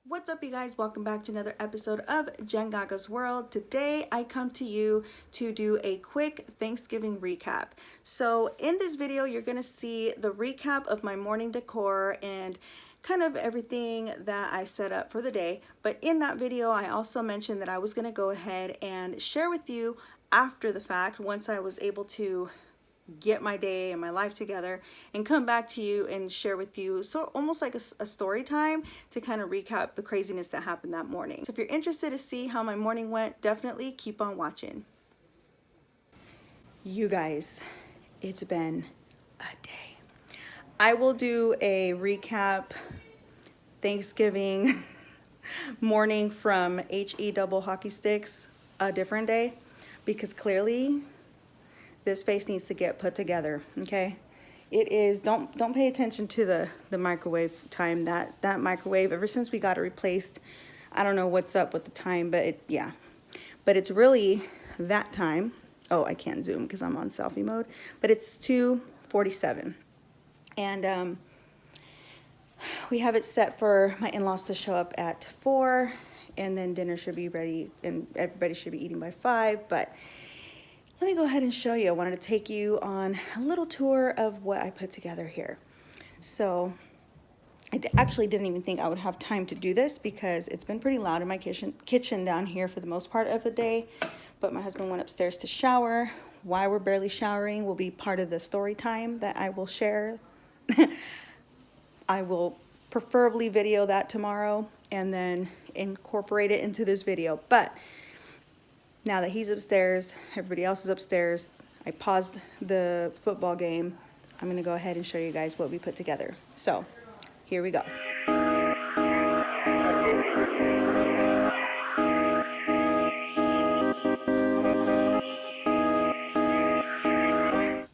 What's up, you guys? Welcome back to another episode of Jen Gaga's World. Today I come to you to do a quick Thanksgiving recap. So in this video you're going to see the recap of my morning decor and kind of everything that I set up for the day. But in that video I also mentioned that I was going to go ahead and share with you after the fact, once I was able to get my day and my life together and come back to you and share with you, so almost like a story time to kind of recap the craziness that happened that morning. So if you're interested to see how my morning went, definitely keep on watching. You guys, it's been a day. I will do a recap Thanksgiving morning from HE double hockey sticks a different day, because clearly this face needs to get put together. Okay, it is, don't pay attention to the microwave time. That microwave, ever since we got it replaced, I don't know what's up with the time, but but it's really that time. Oh, I can't zoom because I'm on selfie mode, but it's 2:47 and we have it set for my in-laws to show up at 4, and then dinner should be ready and everybody should be eating by 5. But let me go ahead and show you. I wanted to take you on a little tour of what I put together here. So I actually didn't even think I would have time to do this because it's been pretty loud in my kitchen down here for the most part of the day. But my husband went upstairs to shower. Why we're barely showering will be part of the story time that I will share. I will preferably video that tomorrow and then incorporate it into this video. But now that he's upstairs, everybody else is upstairs, I paused the football game. I'm gonna go ahead and show you guys what we put together. So here we go.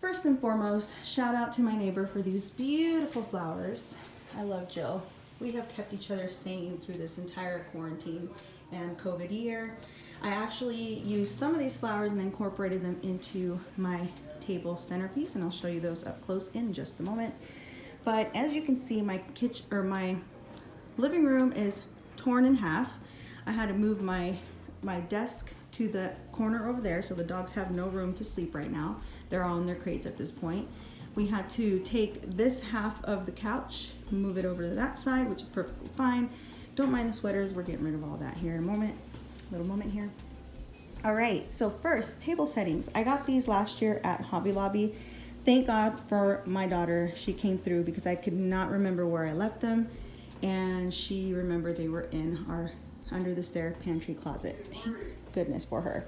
First and foremost, shout out to my neighbor for these beautiful flowers. I love Jill. We have kept each other sane through this entire quarantine and COVID year. I actually used some of these flowers and incorporated them into my table centerpiece, and I'll show you those up close in just a moment. But as you can see, my kitchen or my living room is torn in half. I had to move my desk to the corner over there, so the dogs have no room to sleep right now. They're all in their crates at this point. We had to take this half of the couch, move it over to that side, which is perfectly fine. Don't mind the sweaters, we're getting rid of all that here in a moment. Little moment here. All right, so first, table settings. I got these last year at Hobby Lobby. Thank God for my daughter. She came through because I could not remember where I left them, and she remembered they were in our under the stair pantry closet. Thank goodness for her.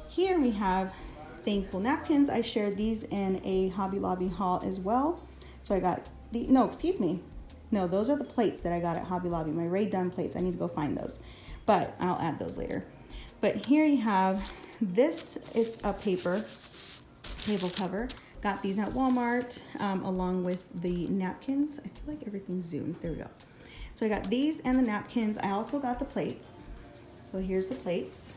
Here we have thankful napkins. I shared these in a Hobby Lobby haul as well. So I got the, no, excuse me. No, those are the plates that I got at Hobby Lobby, my Ray Dunn plates. I need to go find those, but I'll add those later. But here you have, this is a paper table cover. Got these at Walmart along with the napkins. I feel like everything's zoomed. There we go. So I got these and the napkins. I also got the plates. So here's the plates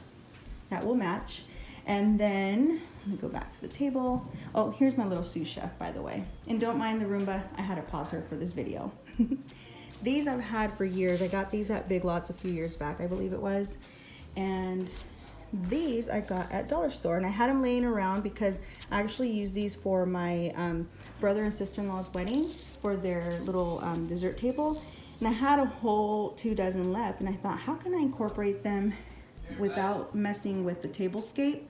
that will match. And then let me go back to the table. Oh, here's my little sous chef, by the way. And don't mind the Roomba. I had to pause her for this video. These I've had for years. I got these at Big Lots a few years back, I believe it was. And these I got at Dollar Store, and I had them laying around because I actually used these for my brother and sister-in-law's wedding for their little dessert table. And I had a whole 2 dozen left, and I thought, how can I incorporate them without messing with the tablescape?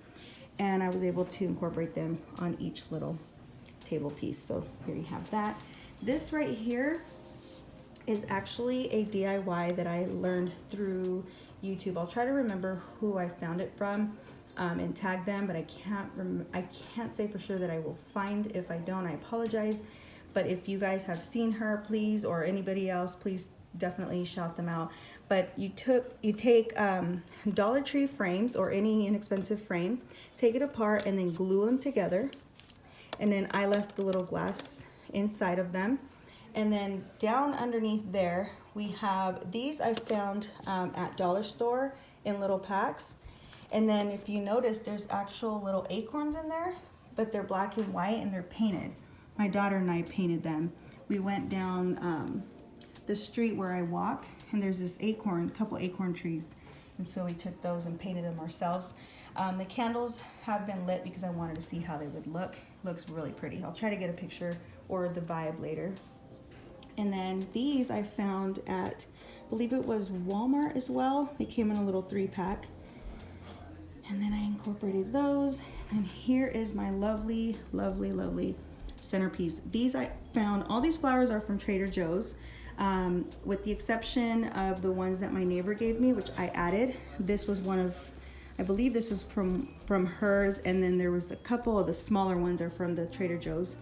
And I was able to incorporate them on each little table piece. So here you have that. This right here is actually a DIY that I learned through YouTube. I'll try to remember who I found it from and tag them, but I can't say for sure that I will find. If I don't, I apologize. But if you guys have seen her, please, or anybody else, please definitely shout them out. But you take Dollar Tree frames or any inexpensive frame, take it apart and then glue them together. And then I left the little glass inside of them. And then down underneath there, we have these I found at Dollar Store in little packs. And then if you notice, there's actual little acorns in there, but they're black and white and they're painted. My daughter and I painted them. We went down the street where I walk, and there's this couple acorn trees, and so we took those and painted them ourselves. The candles have been lit because I wanted to see how they would look. Looks really pretty. I'll try to get a picture or the vibe later. And then these I found at, I believe it was Walmart as well. They came in a little 3-pack. And then I incorporated those. And here is my lovely, lovely, lovely centerpiece. These I found, all these flowers are from Trader Joe's, with the exception of the ones that my neighbor gave me, which I added. This was one of, I believe this was from hers, and then there was a couple of the smaller ones are from the Trader Joe's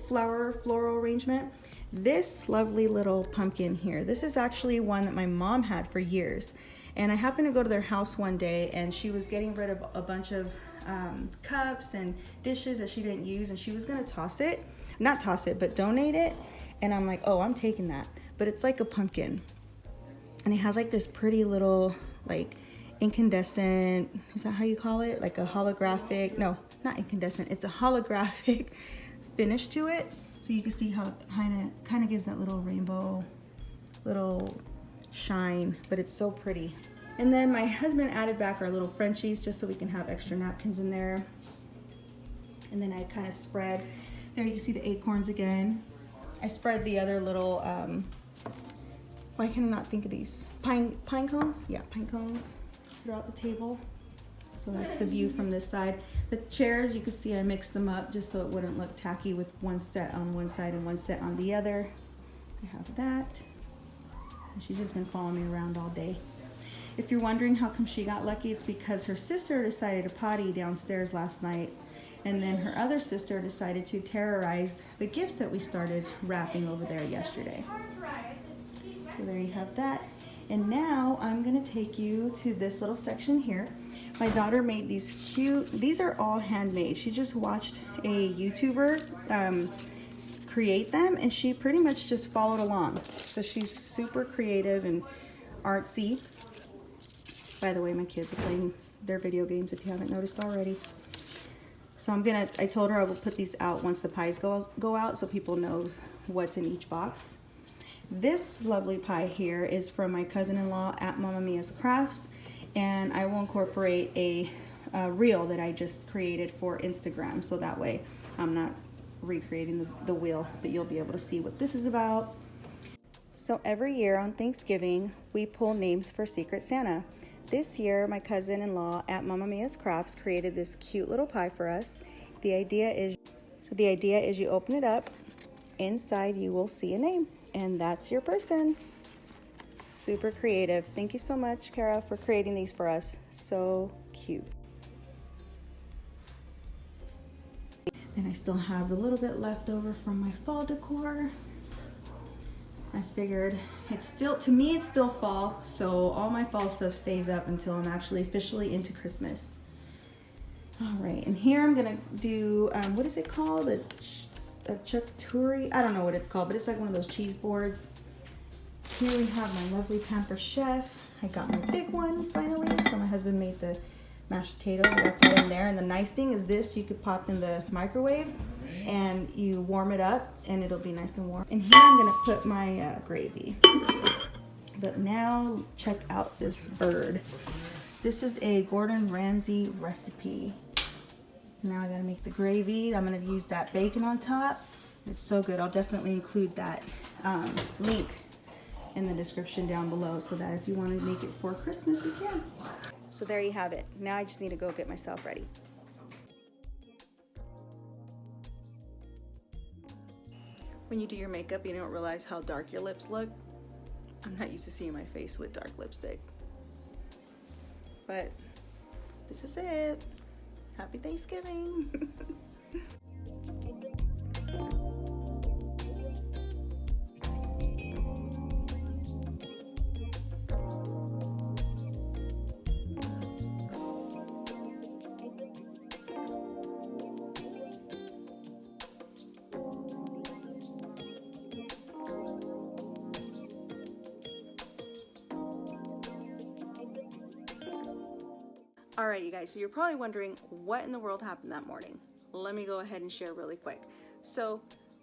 floral arrangement. This lovely little pumpkin here, this is actually one that my mom had for years. And I happened to go to their house one day, and she was getting rid of a bunch of cups and dishes that she didn't use, and she was gonna toss it. Not toss it, but donate it. And I'm like, oh, I'm taking that. But it's like a pumpkin. And it has like this pretty little, like, incandescent, is that how you call it? Like a holographic, no, not incandescent, it's a holographic finish to it. So you can see how it kind of gives that little rainbow, little shine, but it's so pretty. And then my husband added back our little Frenchies just so we can have extra napkins in there. And then I kind of spread, there you can see the acorns again. I spread the other little, why can I not think of these? Pine cones? Yeah, pine cones throughout the table. So that's the view from this side. The chairs, you can see I mixed them up just so it wouldn't look tacky with one set on one side and one set on the other. I have that. And she's just been following me around all day. If you're wondering how come she got lucky, it's because her sister decided to potty downstairs last night, and then her other sister decided to terrorize the gifts that we started wrapping over there yesterday. So there you have that. And now I'm gonna take you to this little section here. My daughter made these cute, these are all handmade. She just watched a YouTuber create them, and she pretty much just followed along. So she's super creative and artsy. By the way, my kids are playing their video games if you haven't noticed already. So I told her I will put these out once the pies go out so people knows what's in each box. This lovely pie here is from my cousin-in-law at Mama Mia's Crafts, and I will incorporate a reel that I just created for Instagram, so that way I'm not recreating the wheel, but you'll be able to see what this is about. So every year on Thanksgiving, we pull names for Secret Santa. This year, my cousin-in-law at Mama Mia's Crafts created this cute little pie for us. The idea is you open it up, inside you will see a name, and that's your person. Super creative. Thank you so much, Kara, for creating these for us. So cute. And I still have a little bit left over from my fall decor. I figured it's still, to me it's still fall, so all my fall stuff stays up until I'm actually officially into Christmas. All right, and here I'm gonna do, what is it called? A charcuterie? I don't know what it's called, but it's like one of those cheese boards. Here we have my lovely Pamper Chef. I got my big one finally, so my husband made the mashed potatoes. I got that in there, and the nice thing is this, you could pop in the microwave and you warm it up and it'll be nice and warm. And here I'm gonna put my gravy. But now check out this bird. This is a Gordon Ramsay recipe. Now I gotta make the gravy. I'm gonna use that bacon on top. It's so good. I'll definitely include that link in the description down below so that if you want to make it for Christmas, you can. So there you have it. Now I just need to go get myself ready. When you do your makeup, you don't realize how dark your lips look. I'm not used to seeing my face with dark lipstick. But this is it. Happy Thanksgiving. All right, you guys, so you're probably wondering what in the world happened that morning. Let me go ahead and share really quick. So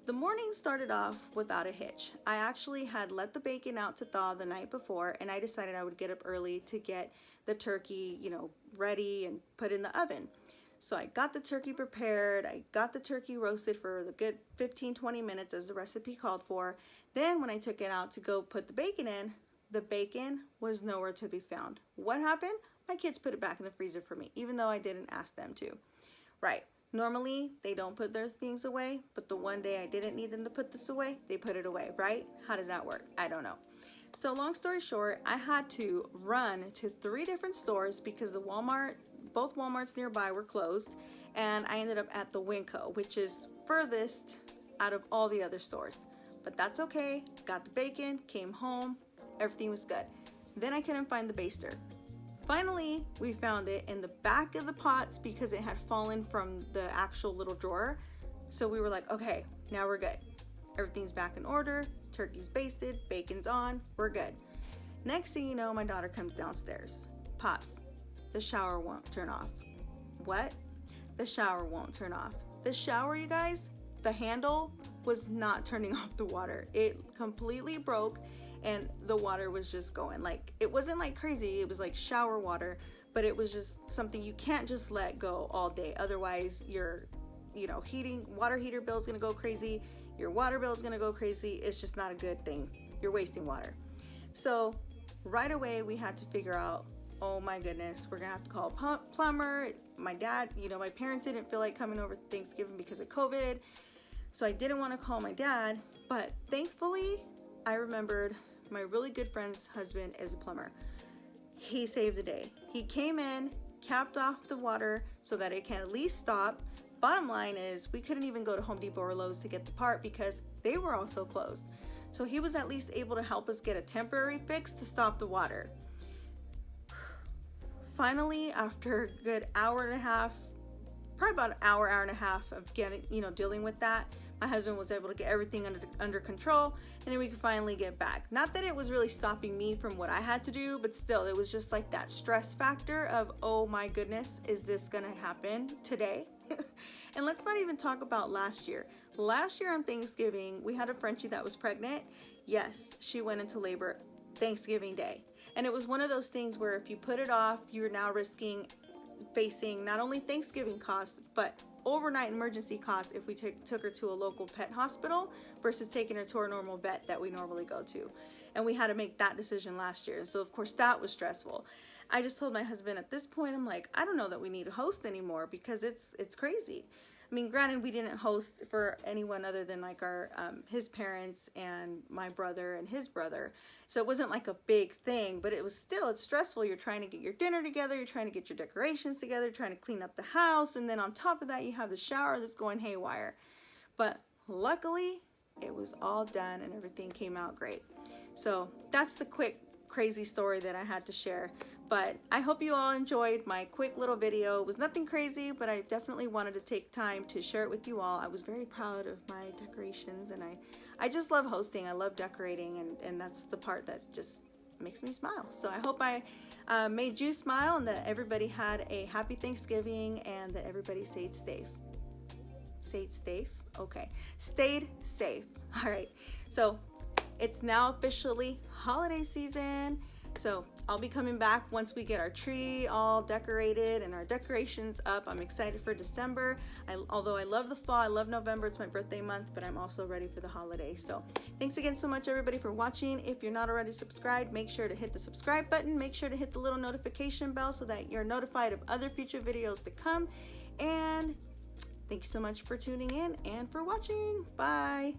The morning started off without a hitch. I actually had let the bacon out to thaw the night before, and I decided I would get up early to get the turkey, ready and put in the oven. So I got the turkey prepared, I got the turkey roasted for the good 15-20 minutes as the recipe called for. Then when I took it out to go put the bacon in, the bacon was nowhere to be found. What happened? My kids put it back in the freezer for me, even though I didn't ask them to. Right. Normally, they don't put their things away, but the one day I didn't need them to put this away, they put it away, right? How does that work? I don't know. So long story short, I had to run to 3 different stores because both Walmarts nearby were closed, and I ended up at the Winco, which is furthest out of all the other stores. But that's okay. Got the bacon, came home, everything was good. Then I couldn't find the baster. Finally, we found it in the back of the pots because it had fallen from the actual little drawer. So we were like, okay, now we're good. Everything's back in order, turkey's basted, bacon's on, we're good. Next thing you know, my daughter comes downstairs. Pops, the shower won't turn off. What? The shower won't turn off. The shower, you guys, the handle was not turning off the water. It completely broke and the water was just going. Like, it wasn't like crazy, it was like shower water, but it was just something you can't just let go all day. Otherwise, your water heater bill is gonna go crazy, your water bill is gonna go crazy. It's just not a good thing. You're wasting water. So right away we had to figure out, oh my goodness, we're gonna have to call a plumber. My dad, my parents didn't feel like coming over Thanksgiving because of COVID. So I didn't want to call my dad, but thankfully I remembered my really good friend's husband is a plumber. He saved the day. He came in, capped off the water so that it can at least stop. Bottom line is we couldn't even go to Home Depot or Lowe's to get the part because they were also closed. So he was at least able to help us get a temporary fix to stop the water. Finally, after a good hour and a half, probably about an hour and a half of dealing with that, my husband was able to get everything under control, and then we could finally get back. Not that it was really stopping me from what I had to do, but still, it was just like that stress factor of, oh my goodness, is this gonna happen today? And let's not even talk about last year. Last year on Thanksgiving, we had a Frenchie that was pregnant. Yes, she went into labor Thanksgiving Day. And it was one of those things where if you put it off, you're now facing not only Thanksgiving costs, but overnight emergency costs if we took her to a local pet hospital versus taking her to our normal vet that we normally go to. And we had to make that decision last year. So of course that was stressful. I just told my husband at this point, I'm like, I don't know that we need a host anymore because it's crazy. I mean, granted, we didn't host for anyone other than like his parents and my brother and his brother. So it wasn't like a big thing, but it's stressful. You're trying to get your dinner together. You're trying to get your decorations together, trying to clean up the house. And then on top of that, you have the shower that's going haywire. But luckily, it was all done and everything came out great. So that's the quick crazy story that I had to share. But I hope you all enjoyed my quick little video. It was nothing crazy, but I definitely wanted to take time to share it with you all. I was very proud of my decorations, and I just love hosting. I love decorating, and that's the part that just makes me smile. So I hope I made you smile and that everybody had a happy Thanksgiving and that everybody stayed safe. Stayed safe? Okay. Stayed safe. All right. So it's now officially holiday season. So I'll be coming back once we get our tree all decorated and our decorations up. I'm excited for December. Although I love the fall, I love November, it's my birthday month, but I'm also ready for the holidays. So thanks again so much everybody for watching. If you're not already subscribed, make sure to hit the subscribe button. Make sure to hit the little notification bell so that you're notified of other future videos to come. And thank you so much for tuning in and for watching. Bye.